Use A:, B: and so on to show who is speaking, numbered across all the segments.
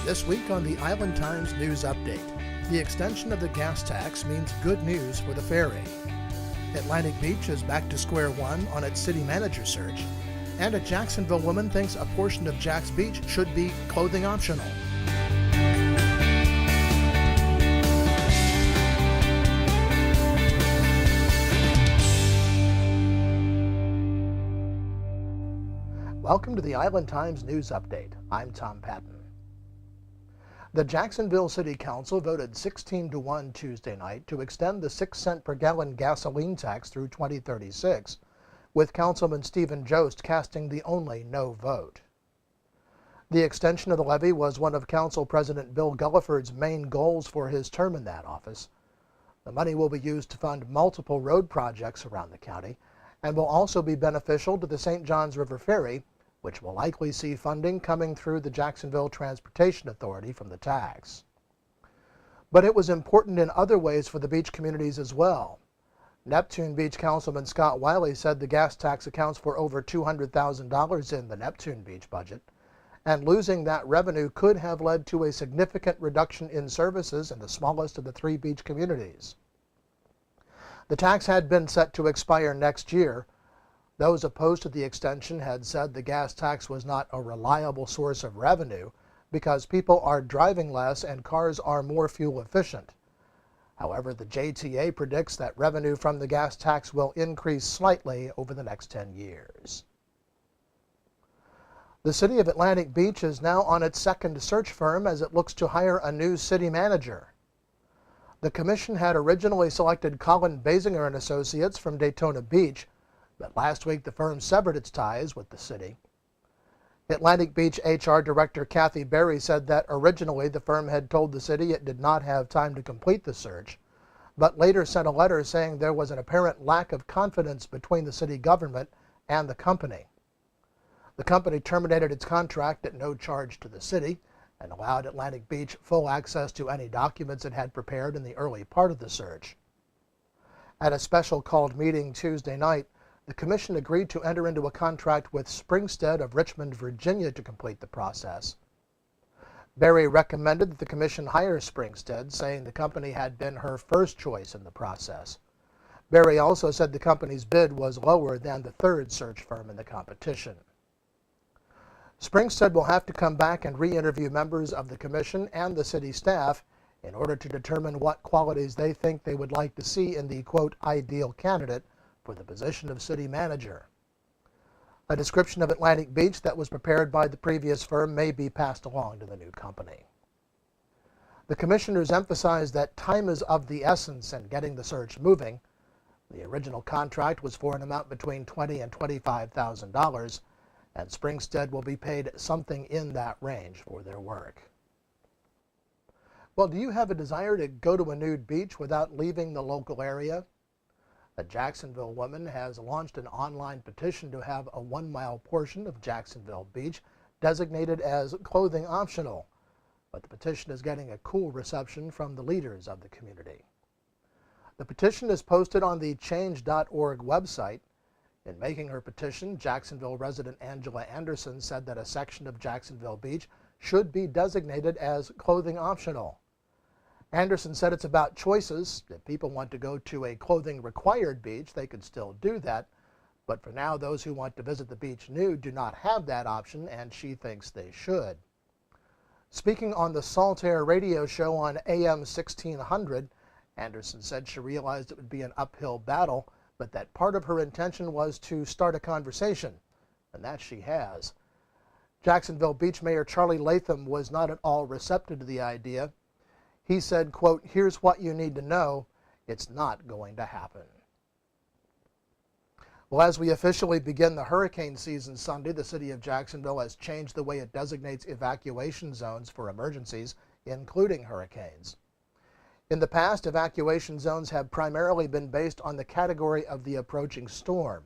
A: This week on the Island Times News Update, the extension of the gas tax means good news for the ferry. Atlantic Beach is back to square one on its city manager search, and a Jacksonville woman thinks a portion of Jax Beach should be clothing optional. Welcome to the Island Times News Update. I'm Tom Patton. The Jacksonville City Council voted 16-1 Tuesday night to extend the 6 cent per gallon gasoline tax through 2036, with Councilman Stephen Jost casting the only no vote. The extension of the levy was one of Council President Bill Gulliford's main goals for his term in that office. The money will be used to fund multiple road projects around the county and will also be beneficial to the St. Johns River Ferry, which will likely see funding coming through the Jacksonville Transportation Authority from the tax. But it was important in other ways for the beach communities as well. Neptune Beach Councilman Scott Wiley said the gas tax accounts for over $200,000 in the Neptune Beach budget, and losing that revenue could have led to a significant reduction in services in the smallest of the 3 beach communities. The tax had been set to expire next year. Those opposed to the extension had said the gas tax was not a reliable source of revenue because people are driving less and cars are more fuel efficient. However, the JTA predicts that revenue from the gas tax will increase slightly over the next 10 years. The city of Atlantic Beach is now on its second search firm as it looks to hire a new city manager. The commission had originally selected Colin Basinger and Associates from Daytona Beach, but last week the firm severed its ties with the city. Atlantic Beach HR Director Kathy Berry said that originally the firm had told the city it did not have time to complete the search, but later sent a letter saying there was an apparent lack of confidence between the city government and the company. The company terminated its contract at no charge to the city and allowed Atlantic Beach full access to any documents it had prepared in the early part of the search. At a special called meeting Tuesday night, the commission agreed to enter into a contract with Springstead of Richmond, Virginia to complete the process. Berry recommended that the commission hire Springstead, saying the company had been her first choice in the process. Berry also said the company's bid was lower than the third search firm in the competition. Springstead will have to come back and re-interview members of the commission and the city staff in order to determine what qualities they think they would like to see in the, quote, ideal candidate for the position of city manager. A description of Atlantic Beach that was prepared by the previous firm may be passed along to the new company. The commissioners emphasized that time is of the essence in getting the search moving. The original contract was for an amount between $20,000 and $25,000, and Springstead will be paid something in that range for their work. Well, do you have a desire to go to a nude beach without leaving the local area? A Jacksonville woman has launched an online petition to have a 1-mile portion of Jacksonville Beach designated as clothing optional, but the petition is getting a cool reception from the leaders of the community. The petition is posted on the change.org website. In making her petition, Jacksonville resident Angela Anderson said that a section of Jacksonville Beach should be designated as clothing optional. Anderson said it's about choices. If people want to go to a clothing-required beach, they could still do that. But for now, those who want to visit the beach nude do not have that option, and she thinks they should. Speaking on the Salt Air radio show on AM 1600, Anderson said she realized it would be an uphill battle, but that part of her intention was to start a conversation, and that she has. Jacksonville Beach Mayor Charlie Latham was not at all receptive to the idea. He said, quote, "Here's what you need to know. It's not going to happen." Well, as we officially begin the hurricane season Sunday, the city of Jacksonville has changed the way it designates evacuation zones for emergencies, including hurricanes. In the past, evacuation zones have primarily been based on the category of the approaching storm.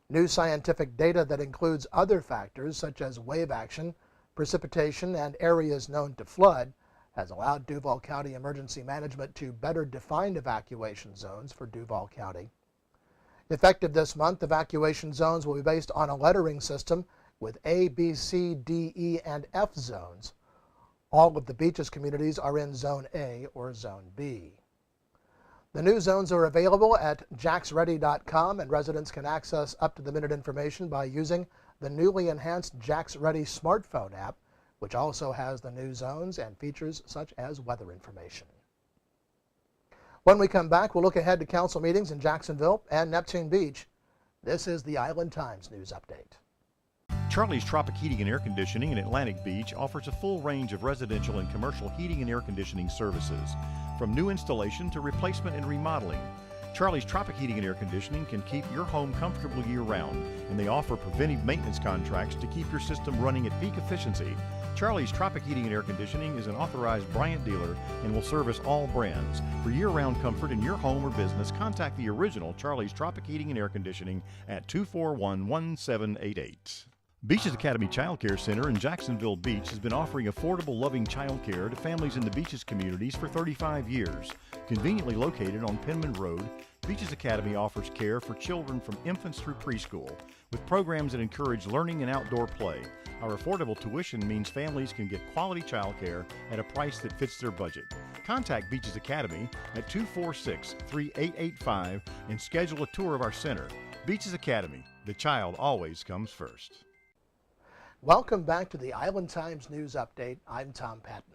A: New scientific data that includes other factors such as wave action, precipitation, and areas known to flood has allowed Duval County Emergency Management to better define evacuation zones for Duval County. Effective this month, evacuation zones will be based on a lettering system with A, B, C, D, E, and F zones. All of the beaches communities are in Zone A or Zone B. The new zones are available at jaxready.com, and residents can access up-to-the-minute information by using the newly enhanced Jax Ready smartphone app, which also has the new zones and features such as weather information. When we come back, we'll look ahead to council meetings in Jacksonville and Neptune Beach. This is the Island Times News Update.
B: Charlie's Tropic Heating and Air Conditioning in Atlantic Beach offers a full range of residential and commercial heating and air conditioning services, from new installation to replacement and remodeling. Charlie's Tropic Heating and Air Conditioning can keep your home comfortable year-round, and they offer preventive maintenance contracts to keep your system running at peak efficiency. Charlie's Tropic Heating and Air Conditioning is an authorized Bryant dealer and will service all brands. For year-round comfort in your home or business, contact the original Charlie's Tropic Heating and Air Conditioning at 241-1788. Beaches Academy Child Care Center in Jacksonville Beach has been offering affordable, loving child care to families in the Beaches communities for 35 years. Conveniently located on Penman Road, Beaches Academy offers care for children from infants through preschool, with programs that encourage learning and outdoor play. Our affordable tuition means families can get quality child care at a price that fits their budget. Contact Beaches Academy at 246-3885 and schedule a tour of our center. Beaches Academy, the child always comes first.
A: Welcome back to the Island Times News Update. I'm Tom Patton.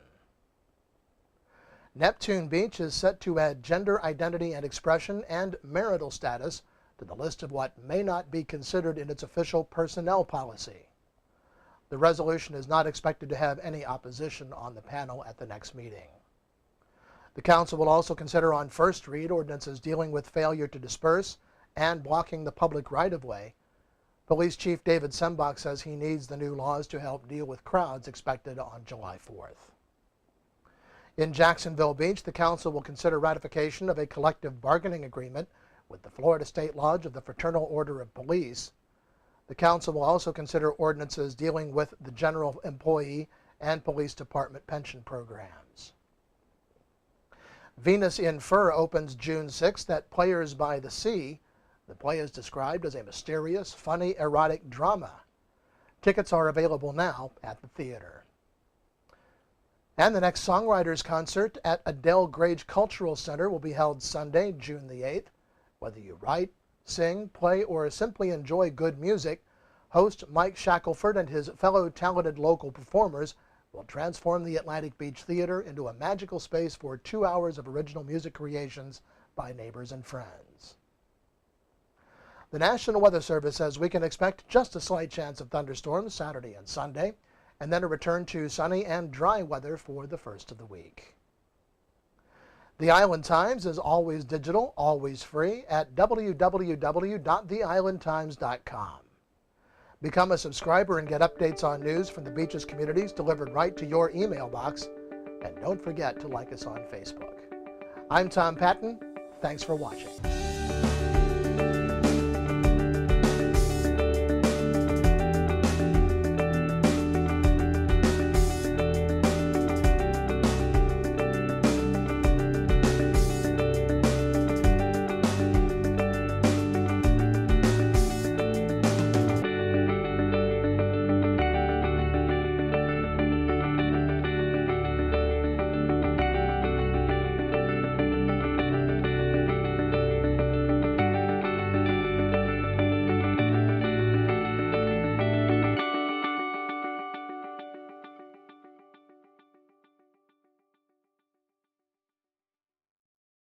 A: Neptune Beach is set to add gender identity and expression and marital status to the list of what may not be considered in its official personnel policy. The resolution is not expected to have any opposition on the panel at the next meeting. The council will also consider on first read ordinances dealing with failure to disperse and blocking the public right-of-way. Police Chief David Sembach says he needs the new laws to help deal with crowds expected on July 4th. In Jacksonville Beach, the council will consider ratification of a collective bargaining agreement with the Florida State Lodge of the Fraternal Order of Police. The council will also consider ordinances dealing with the general employee and police department pension programs. Venus in Fur opens June 6th at Players by the Sea. The play is described as a mysterious, funny, erotic drama. Tickets are available now at the theater. And the next songwriters concert at Adele Grage Cultural Center will be held Sunday, June the 8th. Whether you write, sing, play, or simply enjoy good music, host Mike Shackelford and his fellow talented local performers will transform the Atlantic Beach Theater into a magical space for 2 hours of original music creations by neighbors and friends. The National Weather Service says we can expect just a slight chance of thunderstorms Saturday and Sunday, and then a return to sunny and dry weather for the first of the week. The Island Times is always digital, always free at www.theislandtimes.com. Become a subscriber and get updates on news from the Beaches communities delivered right to your email box. And don't forget to like us on Facebook. I'm Tom Patton. Thanks for watching.